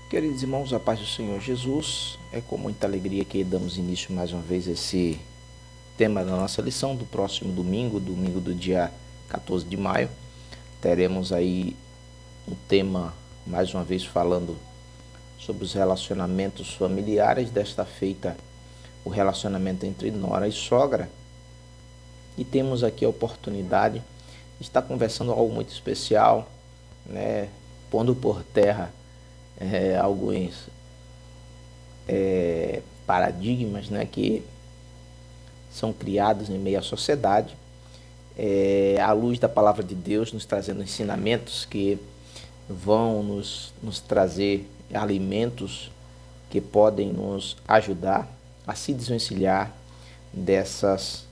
Queridos irmãos, a paz do Senhor Jesus, é com muita alegria que damos início mais uma vez a esse tema da nossa lição do próximo domingo, domingo do dia 14 de maio. Teremos aí um tema, mais uma vez falando sobre os relacionamentos familiares, desta feita o relacionamento entre nora e sogra. E temos aqui a oportunidade de estar conversando algo muito especial, né? Pondo por terra alguns paradigmas, né, que são criados em meio à sociedade, à luz da palavra de Deus, nos trazendo ensinamentos que vão nos trazer alimentos que podem nos ajudar a se desvencilhar dessas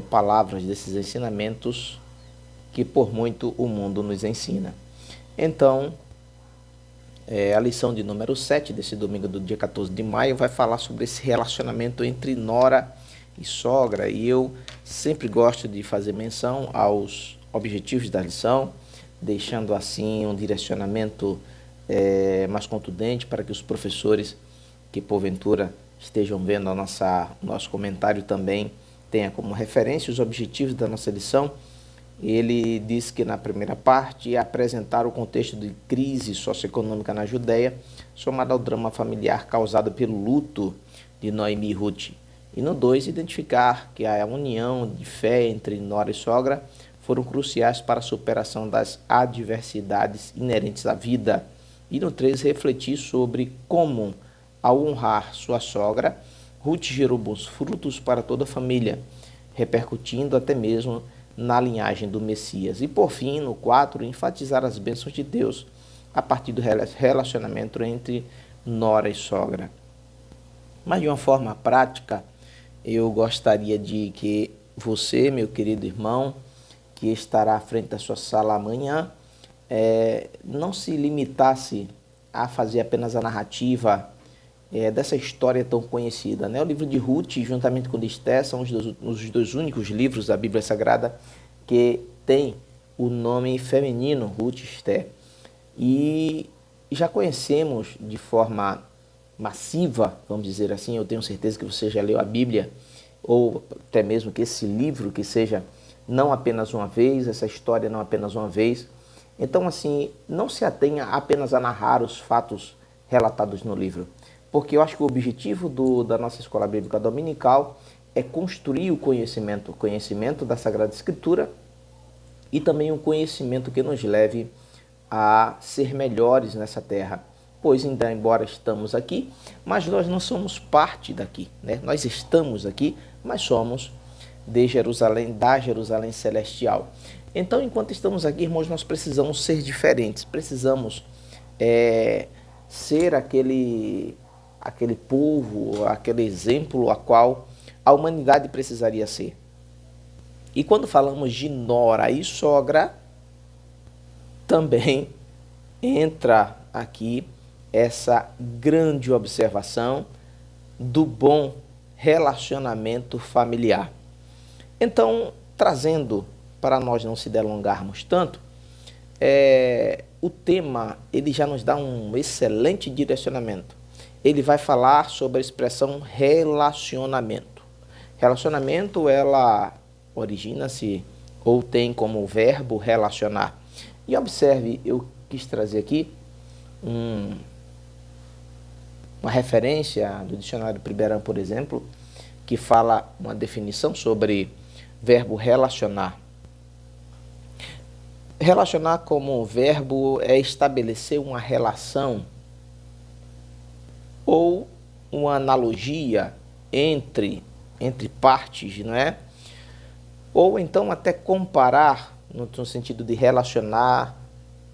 palavras, desses ensinamentos que por muito o mundo nos ensina. Então, a lição de número 7 desse domingo do dia 14 de maio vai falar sobre esse relacionamento entre nora e sogra. E eu sempre gosto de fazer menção aos objetivos da lição, deixando assim um direcionamento mais contundente para que os professores que porventura estejam vendo o nosso comentário também tenha como referência os objetivos da nossa lição. Ele diz que na primeira parte apresentar o contexto de crise socioeconômica na Judéia, somado ao drama familiar causado pelo luto de Noemi e Ruth. E no 2, identificar que a união de fé entre nora e sogra foram cruciais para a superação das adversidades inerentes à vida. E no 3, refletir sobre como, ao honrar sua sogra, Ruth gerou bons frutos para toda a família, repercutindo até mesmo na linhagem do Messias. E por fim, no 4, enfatizar as bênçãos de Deus a partir do relacionamento entre nora e sogra. Mas de uma forma prática, eu gostaria de que você, meu querido irmão, que estará à frente da sua sala amanhã, não se limitasse a fazer apenas a narrativa dessa história tão conhecida, né? O livro de Ruth, juntamente com de Esther, são os dois únicos livros da Bíblia Sagrada que tem o nome feminino, Ruth e Esther. E já conhecemos de forma massiva, vamos dizer assim, eu tenho certeza que você já leu a Bíblia, ou até mesmo que esse livro que seja não apenas uma vez, essa história não apenas uma vez. Então, assim, não se atenha apenas a narrar os fatos relatados no livro, porque eu acho que o objetivo da nossa escola bíblica dominical é construir o conhecimento da Sagrada Escritura e também um conhecimento que nos leve a ser melhores nessa terra. Pois ainda, embora estamos aqui, mas nós não somos parte daqui, né? Nós estamos aqui, mas somos de Jerusalém, da Jerusalém celestial. Então, enquanto estamos aqui, irmãos, nós precisamos ser diferentes, precisamos ser aquele povo, aquele exemplo a qual a humanidade precisaria ser. E quando falamos de nora e sogra, também entra aqui essa grande observação do bom relacionamento familiar. Então, trazendo, para nós não se delongarmos tanto, o tema ele já nos dá um excelente direcionamento. Ele vai falar sobre a expressão relacionamento. Relacionamento, ela origina-se ou tem como verbo relacionar. E observe, eu quis trazer aqui uma referência do dicionário Priberan, por exemplo, que fala uma definição sobre verbo relacionar. Relacionar como verbo é estabelecer uma relação ou uma analogia entre partes, não é? Ou então até comparar, no sentido de relacionar,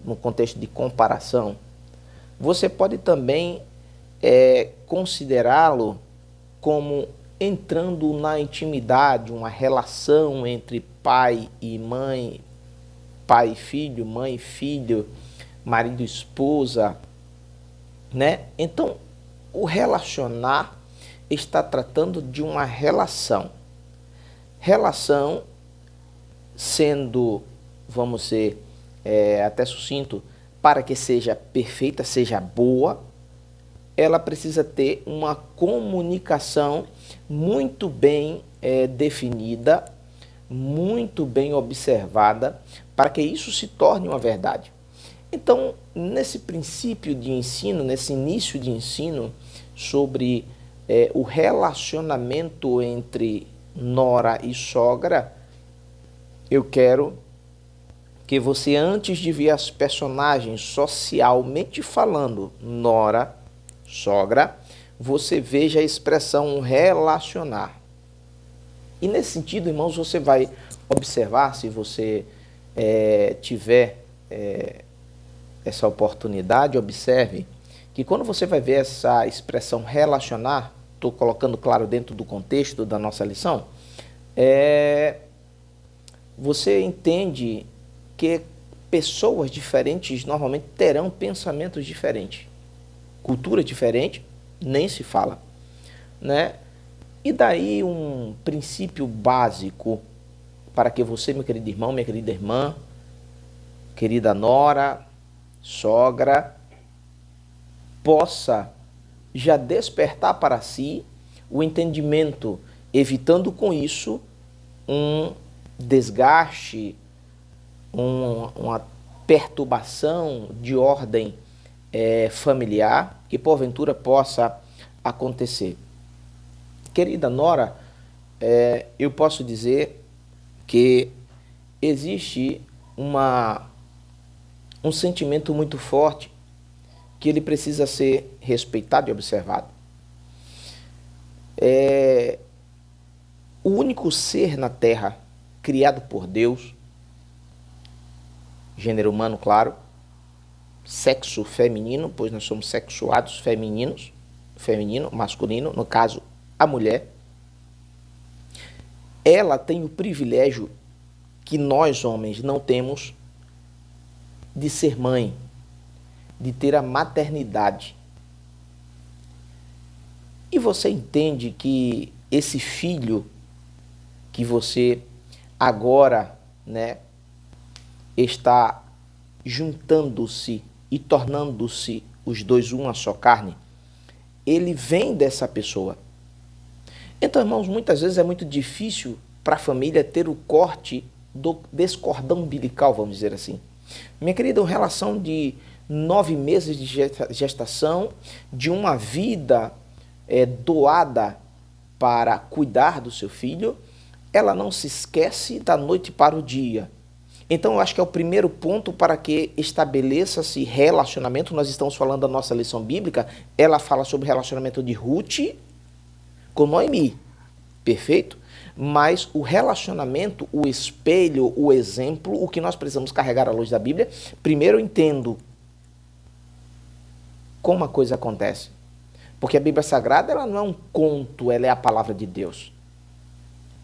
no contexto de comparação. Você pode também considerá-lo como entrando na intimidade, uma relação entre pai e mãe, pai e filho, mãe e filho, marido e esposa, né? Então, o relacionar está tratando de uma relação. Relação sendo, vamos ser até sucinto, para que seja perfeita, seja boa, ela precisa ter uma comunicação muito bem definida, muito bem observada, para que isso se torne uma verdade. Então, nesse princípio de ensino, nesse início de ensino sobre o relacionamento entre nora e sogra, eu quero que você, antes de ver as personagens socialmente falando, nora, sogra, você veja a expressão relacionar. E nesse sentido, irmãos, você vai observar, se você tiver essa oportunidade, observe que quando você vai ver essa expressão relacionar, estou colocando claro dentro do contexto da nossa lição, você entende que pessoas diferentes normalmente terão pensamentos diferentes, cultura diferente, nem se fala, né? E daí um princípio básico para que você, meu querido irmão, minha querida irmã, querida nora, sogra, possa já despertar para si o entendimento, evitando com isso um desgaste, uma perturbação de ordem familiar que porventura possa acontecer. Querida nora, eu posso dizer que existe um sentimento muito forte que ele precisa ser respeitado e observado. O único ser na Terra criado por Deus, gênero humano, claro, sexo feminino, pois nós somos sexuados femininos, feminino, masculino, no caso, a mulher, ela tem o privilégio que nós, homens, não temos de ser mãe, de ter a maternidade. E você entende que esse filho que você agora, né, está juntando-se e tornando-se os dois uma só carne, ele vem dessa pessoa. Então, irmãos, muitas vezes é muito difícil para a família ter o corte desse cordão umbilical, vamos dizer assim. Minha querida, uma relação de 9 meses de gestação, de uma vida doada para cuidar do seu filho, ela não se esquece da noite para o dia. Então, eu acho que é o primeiro ponto para que estabeleça-se relacionamento. Nós estamos falando da nossa lição bíblica, ela fala sobre o relacionamento de Ruth com Noemi, perfeito? Mas o relacionamento, o espelho, o exemplo, o que nós precisamos carregar à luz da Bíblia, primeiro eu entendo como a coisa acontece. Porque a Bíblia Sagrada ela não é um conto, ela é a palavra de Deus.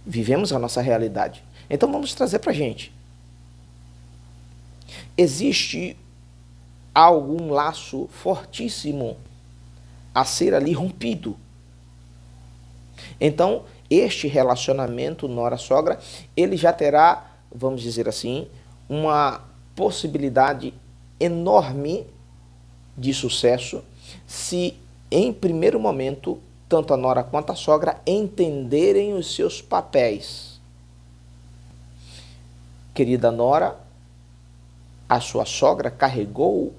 Vivemos a nossa realidade. Então vamos trazer para a gente. Existe algum laço fortíssimo a ser ali rompido. Então, este relacionamento nora-sogra, ele já terá, vamos dizer assim, uma possibilidade enorme de sucesso se, em primeiro momento, tanto a nora quanto a sogra entenderem os seus papéis. Querida nora, a sua sogra carregou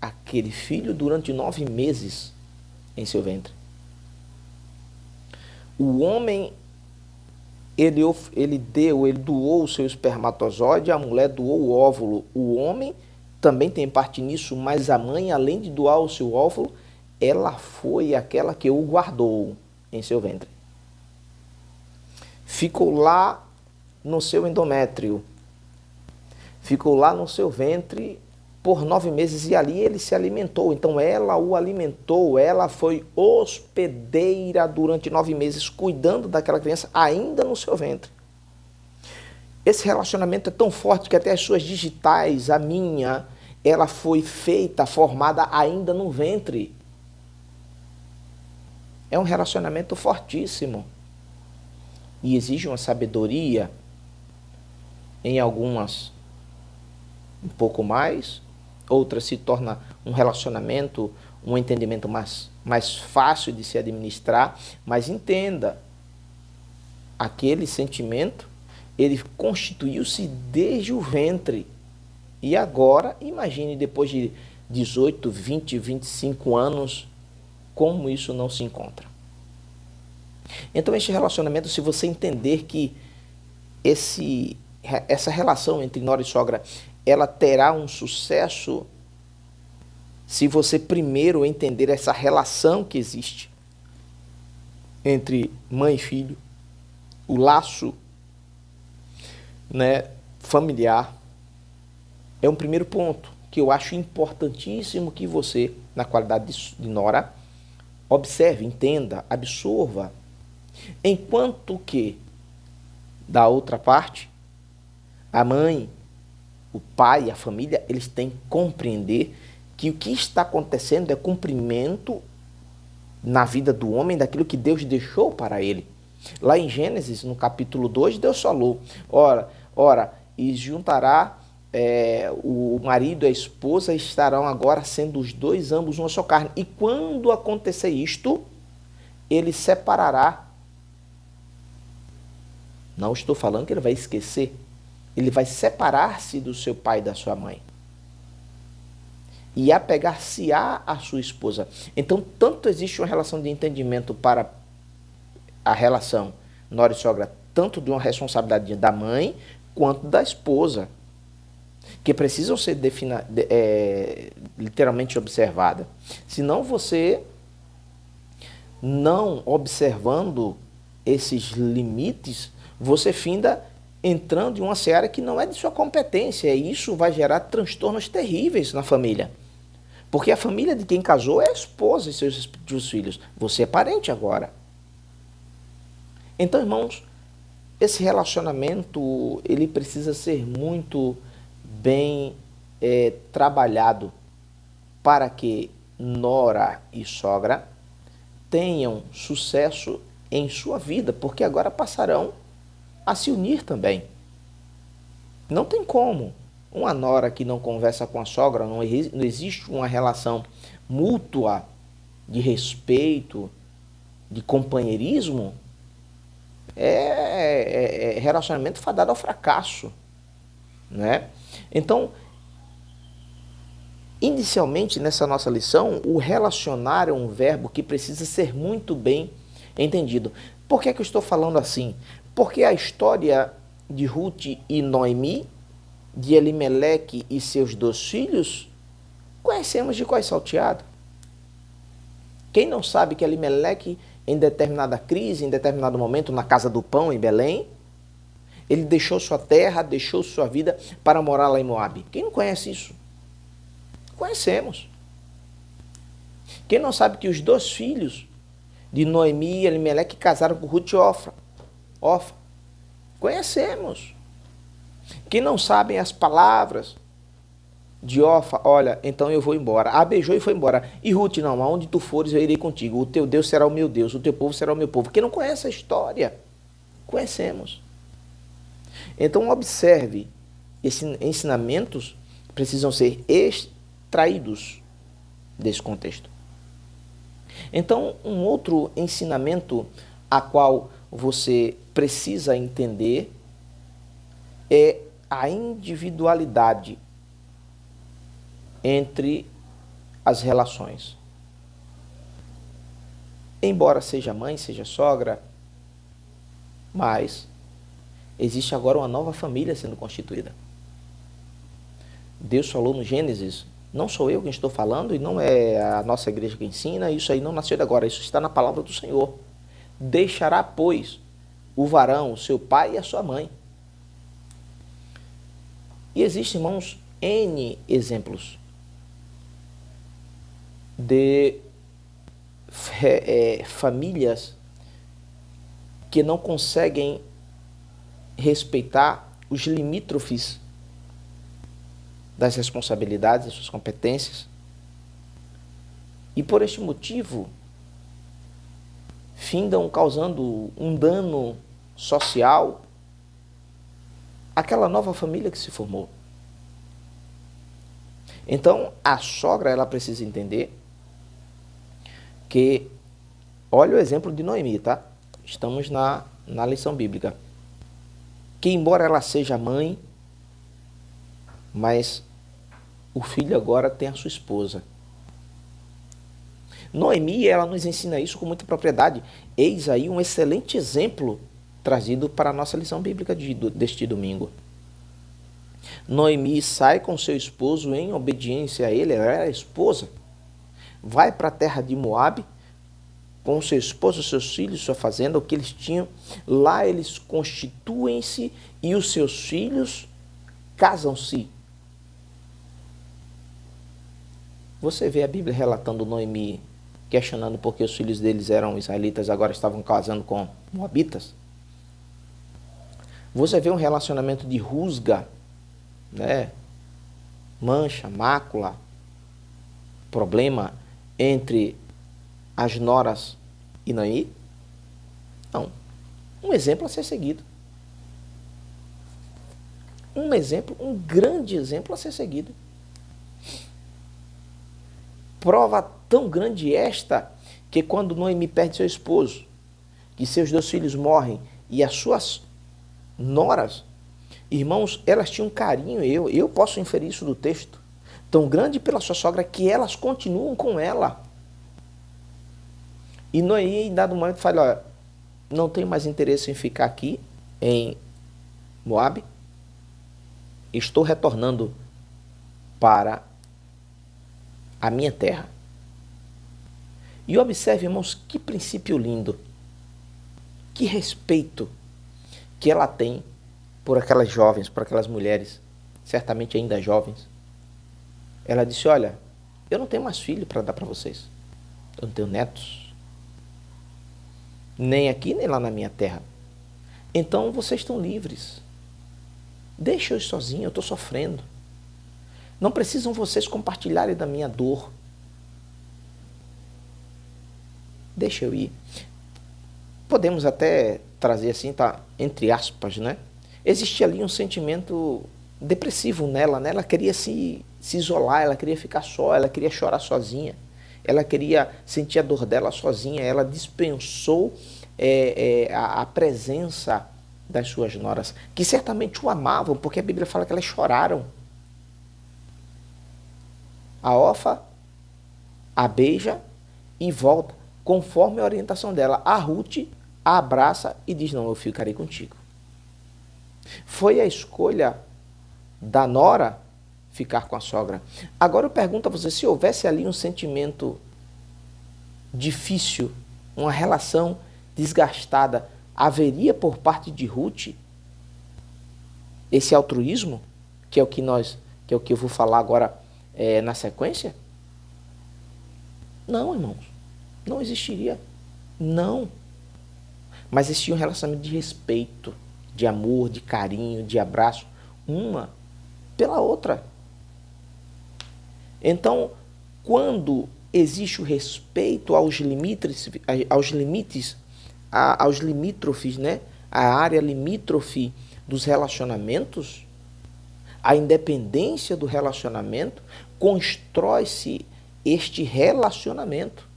aquele filho durante 9 meses em seu ventre. O homem, ele doou o seu espermatozoide, a mulher doou o óvulo. O homem também tem parte nisso, mas a mãe, além de doar o seu óvulo, ela foi aquela que o guardou em seu ventre. Ficou lá no seu endométrio, ficou lá no seu ventre por 9 meses e ali ele se alimentou. Então ela o alimentou, ela foi hospedeira durante 9 meses, cuidando daquela criança ainda no seu ventre. Esse relacionamento é tão forte que até as suas digitais, a minha, ela foi feita, formada ainda no ventre. É um relacionamento fortíssimo e exige uma sabedoria, em algumas um pouco mais, outras se torna um relacionamento, um entendimento mais fácil de se administrar, mas entenda, aquele sentimento, ele constituiu-se desde o ventre. E agora, imagine depois de 18, 20, 25 anos, como isso não se encontra. Então, este relacionamento, se você entender que essa relação entre nora e sogra, ela terá um sucesso se você primeiro entender essa relação que existe entre mãe e filho, o laço, né, familiar. É um primeiro ponto que eu acho importantíssimo que você, na qualidade de nora, observe, entenda, absorva. Enquanto que, da outra parte, a mãe, o pai, a família, eles têm que compreender que o que está acontecendo é cumprimento na vida do homem daquilo que Deus deixou para ele. Lá em Gênesis, no capítulo 2, Deus falou, ora, e juntará o marido e a esposa, estarão agora sendo os dois ambos uma só carne. E quando acontecer isto, ele separará. Não estou falando que ele vai esquecer. Ele vai separar-se do seu pai e da sua mãe. E apegar-se-á à sua esposa. Então, tanto existe uma relação de entendimento para a relação nora e sogra, tanto de uma responsabilidade da mãe, quanto da esposa, que precisam ser literalmente observadas. Senão você, não observando esses limites, você finda entrando em uma seara que não é de sua competência, e isso vai gerar transtornos terríveis na família. Porque a família de quem casou é a esposa e seus respectivos filhos. Você é parente agora. Então, irmãos, esse relacionamento, ele precisa ser muito bem trabalhado para que nora e sogra tenham sucesso em sua vida, porque agora passarão a se unir também. Não tem como. Uma nora que não conversa com a sogra, não existe uma relação mútua de respeito, de companheirismo, é relacionamento fadado ao fracasso, né? Então, inicialmente nessa nossa lição, o relacionar é um verbo que precisa ser muito bem entendido. Por que eu estou falando assim? Porque a história de Ruth e Noemi, de Elimeleque e seus 2 filhos, conhecemos de qual salteado. Quem não sabe que Elimeleque, em determinada crise, em determinado momento, na casa do pão, em Belém, ele deixou sua terra, deixou sua vida para morar lá em Moabe. Quem não conhece isso? Conhecemos. Quem não sabe que os 2 filhos de Noemi e Elimeleque casaram com Ruth e Orfa? Conhecemos. Quem não sabem as palavras de Orfa, olha, então eu vou embora. A beijou e foi embora. E Ruth, não, aonde tu fores eu irei contigo. O teu Deus será o meu Deus, o teu povo será o meu povo. Quem não conhece a história? Conhecemos. Então observe, esses ensinamentos precisam ser extraídos desse contexto. Então, um outro ensinamento a qual você precisa entender é a individualidade entre as relações. Embora seja mãe, seja sogra, mas existe agora uma nova família sendo constituída. Deus falou no Gênesis, não sou eu quem estou falando e não é a nossa igreja que ensina, isso aí não nasceu de agora, isso está na palavra do Senhor. Deixará, pois, o varão, o seu pai e a sua mãe. E existem, irmãos, N exemplos de famílias que não conseguem respeitar os limítrofes das responsabilidades, das suas competências. E por este motivo, findam causando um dano social àquela nova família que se formou. Então, a sogra, ela precisa entender que, olha o exemplo de Noemi, tá? Estamos na lição bíblica. Que embora ela seja mãe, mas o filho agora tem a sua esposa. Noemi, ela nos ensina isso com muita propriedade. Eis aí um excelente exemplo trazido para a nossa lição bíblica deste domingo. Noemi sai com seu esposo em obediência a ele, ela era a esposa. Vai para a terra de Moabe, com seu esposo, seus filhos, sua fazenda, o que eles tinham. Lá eles constituem-se e os seus filhos casam-se. Você vê a Bíblia relatando Noemi questionando por que os filhos deles eram israelitas, agora estavam casando com moabitas. Você vê um relacionamento de rusga, né? Mancha, mácula, problema entre as noras e Noemi? Não. Um exemplo a ser seguido. Um exemplo, um grande exemplo a ser seguido. Prova tão grande esta, que quando Noemi perde seu esposo, que seus 2 filhos morrem, e as suas noras, irmãos, elas tinham um carinho, eu posso inferir isso do texto, tão grande pela sua sogra, que elas continuam com ela. E Noemi, em dado momento, fala, olha, não tenho mais interesse em ficar aqui, em Moabe, estou retornando para a minha terra. E observe, irmãos, que princípio lindo, que respeito que ela tem por aquelas jovens, por aquelas mulheres, certamente ainda jovens. Ela disse, olha, eu não tenho mais filho para dar para vocês, eu não tenho netos, nem aqui nem lá na minha terra, então vocês estão livres, deixa eu ir sozinho, eu estou sofrendo. Não precisam vocês compartilharem da minha dor. Deixa eu ir. Podemos até trazer assim, tá, entre aspas, né? Existia ali um sentimento depressivo nela, né? Ela queria se isolar, ela queria ficar só, ela queria chorar sozinha, ela queria sentir a dor dela sozinha, ela dispensou a presença das suas noras, que certamente o amavam, porque a Bíblia fala que elas choraram. A Orfa a beija e volta, conforme a orientação dela. A Ruth a abraça e diz, não, eu ficarei contigo. Foi a escolha da nora ficar com a sogra. Agora eu pergunto a você, se houvesse ali um sentimento difícil, uma relação desgastada, haveria por parte de Ruth esse altruísmo, que é o que eu vou falar agora na sequência? Não, irmãos, não existiria, não. Mas existia um relacionamento de respeito, de amor, de carinho, de abraço, uma pela outra. Então, quando existe o respeito aos limítrofes, né? A área limítrofe dos relacionamentos, a independência do relacionamento, constrói-se este relacionamento.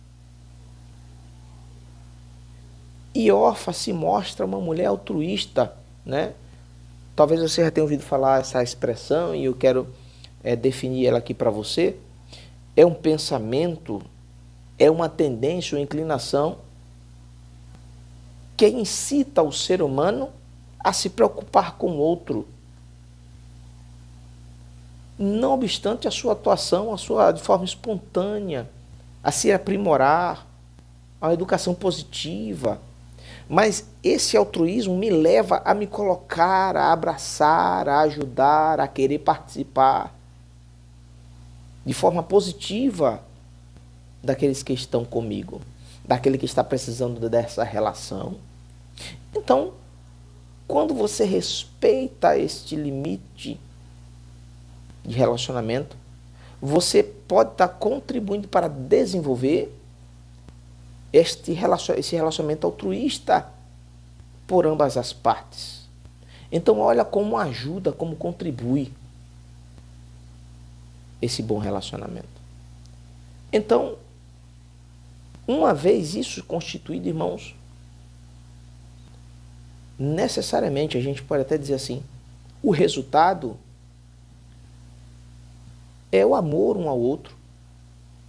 E Orfa se mostra uma mulher altruísta, né? Talvez você já tenha ouvido falar essa expressão e eu quero definir ela aqui para você. É um pensamento, é uma tendência, uma inclinação que incita o ser humano a se preocupar com o outro, não obstante a sua atuação, de forma espontânea, a se aprimorar, a uma educação positiva. Mas esse altruísmo me leva a me colocar, a abraçar, a ajudar, a querer participar de forma positiva daqueles que estão comigo, daquele que está precisando dessa relação. Então, quando você respeita este limite de relacionamento, você pode estar contribuindo para desenvolver esse relacionamento altruísta por ambas as partes. Então olha como ajuda, como contribui. esse bom relacionamento. Então, uma vez isso constituído, irmãos, necessariamente a gente pode até dizer assim, o resultado é o amor um ao outro,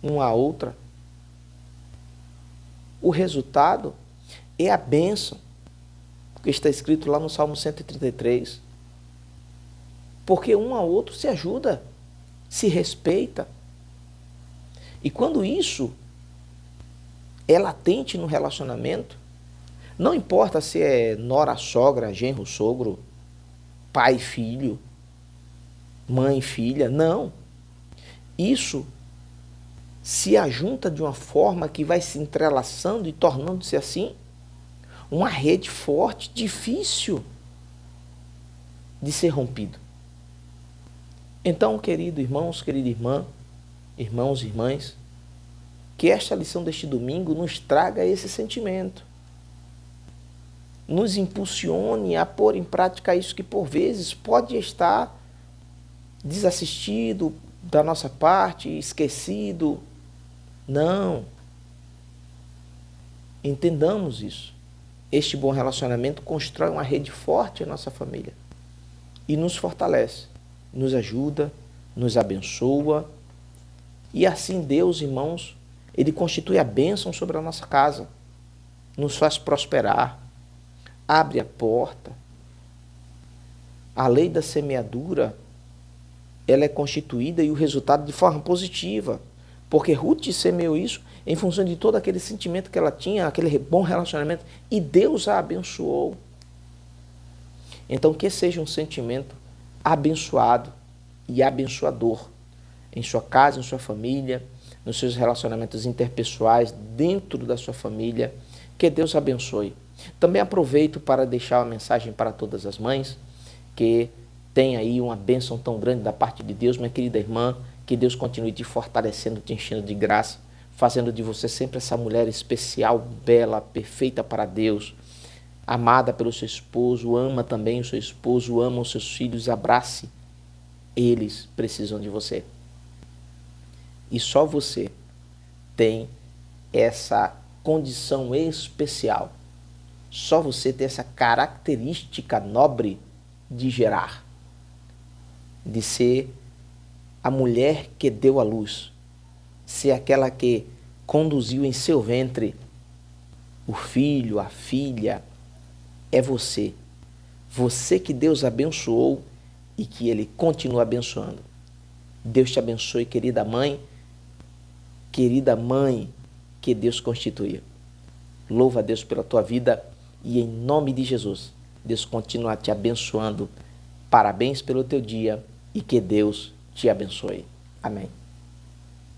uma à outra. O resultado é a bênção, que está escrito lá no Salmo 133. Porque um ao outro se ajuda, se respeita. E quando isso é latente no relacionamento, não importa se é nora, sogra, genro, sogro, pai, filho, mãe, filha, não. Isso se ajunta de uma forma que vai se entrelaçando e tornando-se assim uma rede forte, difícil de ser rompido. Então, querido irmãos, querida irmã, irmãos e irmãs, que esta lição deste domingo nos traga esse sentimento. Nos impulsione a pôr em prática isso que por vezes pode estar desassistido da nossa parte, esquecido. Não. Entendamos isso. Este bom relacionamento constrói uma rede forte em nossa família e nos fortalece, nos ajuda, nos abençoa. E assim Deus, irmãos, Ele constitui a bênção sobre a nossa casa, nos faz prosperar, abre a porta. A lei da semeadura, ela é constituída e o resultado de forma positiva, porque Ruth semeou isso em função de todo aquele sentimento que ela tinha, aquele bom relacionamento, e Deus a abençoou. Então, que seja um sentimento abençoado e abençoador em sua casa, em sua família, nos seus relacionamentos interpessoais, dentro da sua família. Que Deus abençoe. Também aproveito para deixar uma mensagem para todas as mães, que tem aí uma bênção tão grande da parte de Deus, minha querida irmã, que Deus continue te fortalecendo, te enchendo de graça, fazendo de você sempre essa mulher especial, bela, perfeita para Deus, amada pelo seu esposo, ama também o seu esposo, ama os seus filhos, abrace. Eles precisam de você. E só você tem essa condição especial. Só você tem essa característica nobre de gerar, de ser a mulher que deu à luz, ser aquela que conduziu em seu ventre o filho, a filha. É você. Você que Deus abençoou e que Ele continua abençoando. Deus te abençoe, querida mãe que Deus constituiu. Louva a Deus pela tua vida e em nome de Jesus, Deus continua te abençoando. Parabéns pelo teu dia e que Deus te abençoe. Amém.